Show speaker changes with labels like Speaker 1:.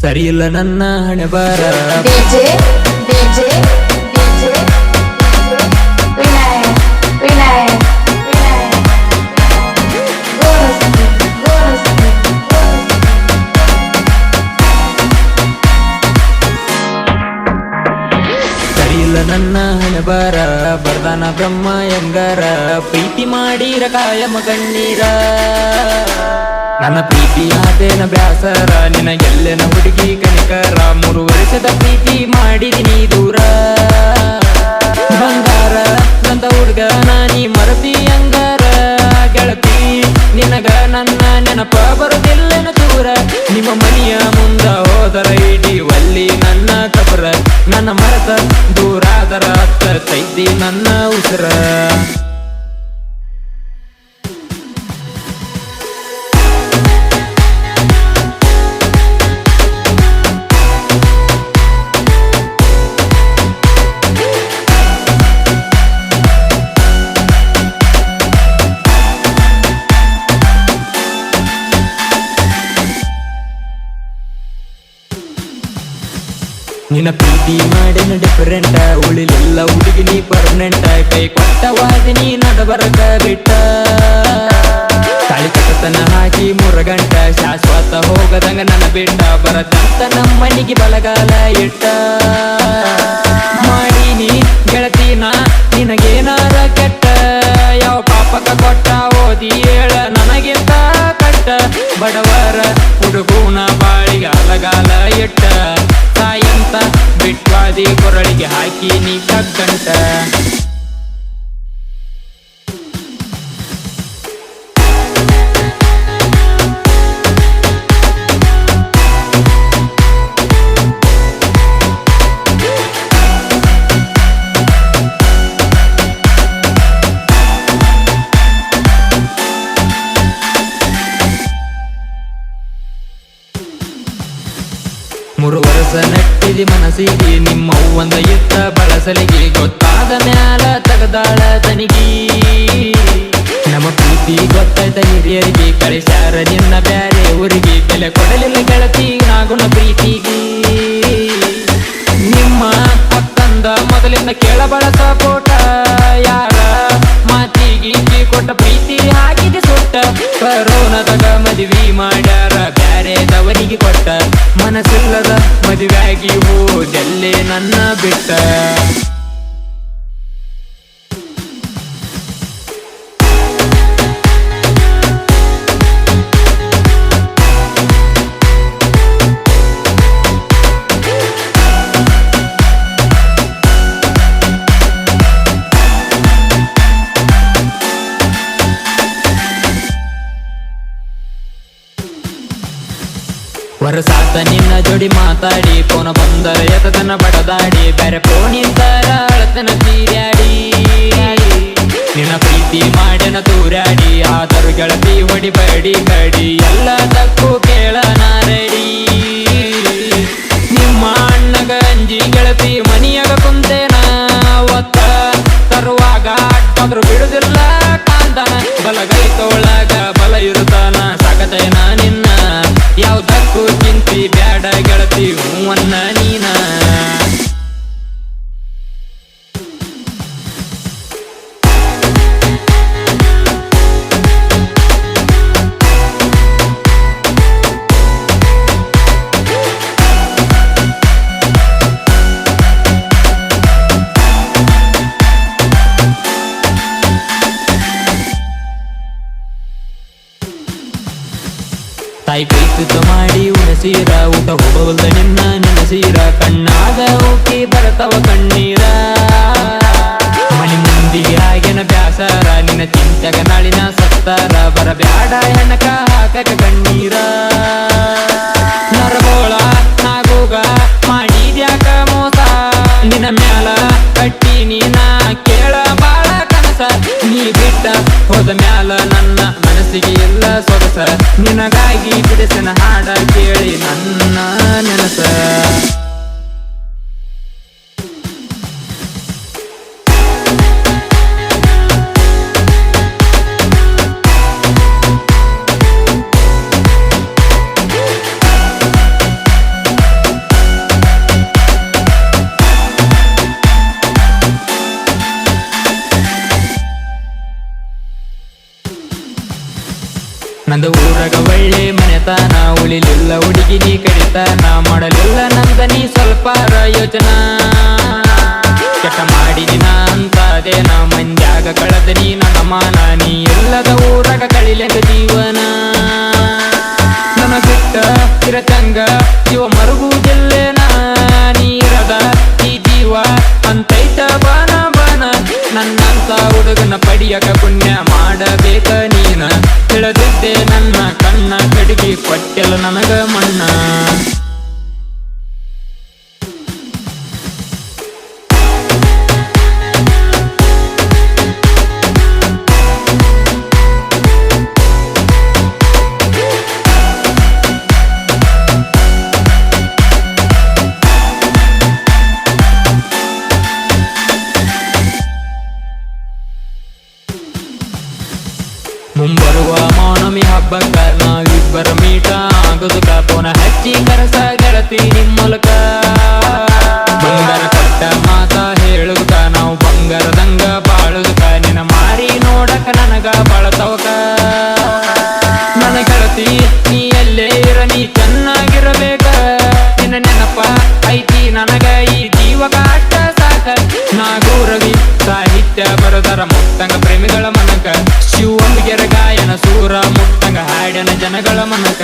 Speaker 1: ಸರಿ ಇಲ್ಲ ನನ್ನ ಹಣೆ ಬಾರ
Speaker 2: DJ DJ DJ Vinay Vinay Vinay ಗೋರಸ್ತಿ ಗೋರಸ್ತಿ
Speaker 1: ಸರಿ ಇಲ್ಲ ನನ್ನ ಹಣೆ ಬಾರ ಬರ್ದಾನ ಬ್ರಹ್ಮ ಎಂಗಾರ ಪ್ರೀತಿ ಮಾಡಿರ ಕಾಯಮ ಕಣ್ಣೀರ ನನ್ನ ಪ್ರೀತಿ ಆತೇನ ಬ್ಯಾಸರ ನಿನಗೆಲ್ಲೆನ ಹುಡುಗಿ ಕನಿಕರ 3 ವರ್ಷದ ಪ್ರೀತಿ ಮಾಡಿದಿನಿ ದೂರ ಬಂಗಾರ ನಂದ ಹುಡುಗ ನಾನಿ ಮರತಿ ಅಂಗಾರ ಗೆಳತಿ ನಿನಗ ನನ್ನ ನೆನಪ ಬರುದಿಲ್ಲೆನ ದೂರ ನಿಮ್ಮ ಮನೆಯ ಮುಂದ ಹೋದರ ಇಡೀ ಒಲ್ಲಿ ನನ್ನ ಕಬರ ನನ್ನ ಮರತ ದೂರಾದರ ಹತ್ತೈತಿ ನನ್ನ ಉಸಿರ ನಿನ್ನ ಪ್ರೀತಿ ಮಾಡಿನ ಡಿಫರೆಂಟ್ ಉಳಿಲಿಲ್ಲ ಹುಡುಗಿ ನೀ ಪರ್ಮನೆಂಟ್ ಕೈ ಕೊಟ್ಟ ವಾದಿನಿ ನಡಬರಕ ಬಿಟ್ಟ ತಾಳಿ ಕಟ್ಟತನ ಹಾಕಿ 3 ಗಂಟ ಶಾಶ್ವತ ಹೋಗದಂಗ ನನ್ನ ಬಿಟ್ಟ ಬರತಂತ ನಮ್ಮನಿಗೆ ಬಲಗಾಲ ಇಟ್ಟ ಮಾಡೀನಿ ಗೆಳತಿನ ನಿನಗೇನಾರ ಕೆಟ್ಟ ಯಾವ ಪಾಪಕ ಕೊಟ್ಟ ಓದಿ ಹೇಳ ನನಗಿಂತ ಕಟ್ಟ ಬಡವರ ಹುಡುಗೂನ ಬಾಳಿಗೆ ಅಲಗಾಲ ಇಟ್ಟ ತಾಯಂತ ಬಿಟ್ವಾದಿ ಕೊರಳಿಗೆ ಹಾಕಿ ನೀ ಕಗ್ಗಂಟ ಮೂರು ವರ್ಷ ನೆಟ್ಟಿದಿ ಮನಸ್ಸಿಗೆ ನಿಮ್ಮ ಒಂದ ಎತ್ತ ಬಳಸಲಿಗೆ ಗೊತ್ತಾದ ಮ್ಯಾಲ ತಗದಾಳ ತನಿಗಿ ನಮ್ಮ ಪ್ರೀತಿ ಗೊತ್ತಾಯ್ತ ಹಿರಿಯರಿಗೆ ಕಳಿಸ್ಯಾರ ನಿನ್ನ ಬ್ಯಾರೆ ಊರಿಗೆ ಬೆಲೆ ಕೊಡಲಿಲ್ಲ ಗೆಳತಿ ನಾಗುಣ ಪ್ರೀತಿಗೆ ನಿಮ್ಮ ಅಕ್ಕಂದ ಮೊದಲಿಂದ ಕೇಳಬಳಸ ಪೋಟ ಯಾರ ಮಾತಿಗೆ ಕೊಟ್ಟ ಪ್ರೀತಿ ಹಾಕಿದೆ ಸುಟ್ಟ ಕರೋನದಾಗ ಮದುವೆ ಮಾಡ್ಯಾರ ಬ್ಯಾರೆದವರಿಗೆ ಕೊಟ್ಟ ಮನಸ್ಸಿಲ್ಲದ ಮದುವೆಯಾಗಿ ಹೋದೆಲ್ಲೇ ನನ್ನ ಬಿಟ್ಟ ವರಸಾತ ನಿನ್ನ ಜೋಡಿ ಮಾತಾಡಿ ಫೋನ ಬಂದರ ಎತದನ ಬಡದಾಡಿ ಬೇರೆ ಫೋನಿಂದರ ಅಳತನ ತೀರ್ಯಾಡಿ ನಿನ್ನ ಪ್ರೀತಿ ಮಾಡ್ಯನ ತೂರ್ಯಾಡಿ ಆದರೂ ಗೆಳತಿ ಹೊಡಿ ಬಡಿ ಕಡಿ ಎಲ್ಲದಕ್ಕೂ ಕೇಳ ನಾರಡಿ ನಿಮ್ಮ ಅಣ್ಣಗ ಅಂಜಿ ಗೆಳತಿ ಮನಿಯಾಗ ಕುಂತೇನ ಒತ್ತ ತರುವಾಗ ಅಟ್ಟಾದ್ರೂ ಬಿಡುದಿಲ್ಲ ಕಾಂತನ ಬಲಗೈ ತೋಳಗ ಬಲ ಇರುತ್ತಾನ ಸಾಕತೇನ ನಿನ್ನ ಯಾವ್ದಕ್ಕೂ ಚಿಂತಿ ಬ್ಯಾಡ ಗೆಳತಿ ಹೂವನ್ನ ನೀನ ತಾಯಿ ಕೈ ತುತ್ತ ಮಾಡಿ ಉಣಸೀರ ಊಟ ಹೋಗವಲ್ದ ನಿನ್ನ ನೆನಸೀರ ಕಣ್ಣಾಗ ಹೋಗಿ ಬರತವ ಕಣ್ಣೀರ ಮನಿ ಮುಂದಿಗೆ ಹಾಗೆನ ಬ್ಯಾಸರ ನಿನ್ನ ಚಿಂತೆಗ ನಾಳಿನ ಸತ್ತಾರ ಬರಬ್ಯಾಡ ಹೆಣಕ ಹಾಕಕ ಕಣ್ಣೀರ ನರಗೋಳ ನಾಗೋಗ ಮಾಡಿದ್ಯಾಕ ಮೋಸ ನಿನ್ನ ಮ್ಯಾಲ ಕಟ್ಟಿ ನೀನ ಕೇಳ ಬಾಳ ಕನಸ ನೀ ಬಿಟ್ಟ ಹೋದ ಮ್ಯಾಲ ನನ್ನ ಮನಸ್ಸಿಗೆ ಎಲ್ಲ ಸೊಗಸ ನಿನಗಾಗಿ ಬಿಡಿಸಿನ ಹಾಡ ಕೇಳಿ ನನ್ನ ನೆನಸ ಮರಿತಾನ ಉಳಿಲಿಲ್ಲ ಹುಡುಗಿ ನೀ ಕಡಿತಾನ ಮಾಡಲಿಲ್ಲ ನಂದ ನೀ ಸ್ವಲ್ಪ ಯೋಚನಾ ಕೆಟ್ಟ ಮಾಡಿದಿನ ಅಂತದೇನ ಮಂದ್ಯಾಗ ಕಳೆದ ನೀ ನನ್ನ ಮಾನ ನೀ ಇಲ್ಲದ ಊರಾಗ ಕಳಿಲೆದ ಜೀವನ ನನ್ನ ಬಿಟ್ಟ ಇರತಂಗ ಜೀವ ಮರುಗುವುದಿಲ್ಲೇನ ನೀರದ ಈ ಜೀವ ಅಂತೈತ ಬಾನ ಬಾನ ನನ್ನಂತ ಹುಡುಗನ ಪಡಿಯಕ ಪುಣ್ಯ ಮಾಡಬೇಕ ನೀನ ತಿಳಿದಿದ್ದೆ ನನ್ನ ಕಣ್ಣ ಕಡಿಗಿ ಕೊಟ್ಟೆಲ್ಲ ನನಗ ಮಣ್ಣ ಮುಂಬರುವ ಮೌನಮಿ ಹಬ್ಬಕ್ಕ ನಾವಿಬ್ಬರ ಮೀಟ ಆಗುದಕ ಪುನಃ ಹಚ್ಚಿ ಕರಸ ಗೆಳತಿ ನಿಮ್ಮಲಕ ಬಂಗಾರ ಕೊಟ್ಟ ಮಾತ ಹೇಳುದಕ ನಾವು ಬಂಗಾರದಂಗ ಬಾಳುದಕ ನಿನ್ನ ಮಾರಿ ನೋಡಕ ನನಗ ಬಾಳತವಕ ನನ್ನ ಗೆಳತಿ ನೀ ಎಲ್ಲೇ ಇರ ನೀ ಚೆನ್ನಾಗಿರಬೇಕ ನಿನ್ನ ನೆನಪ ಐತಿ ನನಗ ಈ ಜೀವಕ ಅಷ್ಟ ಸಾಕ ನಾಗೂರವಿ ಸಾಹಿತ್ಯ ಬರದರ ಮುಕ್ತಂಗ ಪ್ರೇಮಿಗಳ ಮನಕ ಶಿವಂಬಿಗೆರ ಗಾಯನ ಸೂರ ಮುಕ್ತಂಗ ಹಾಡನ ಜನಗಳ ಮನಕ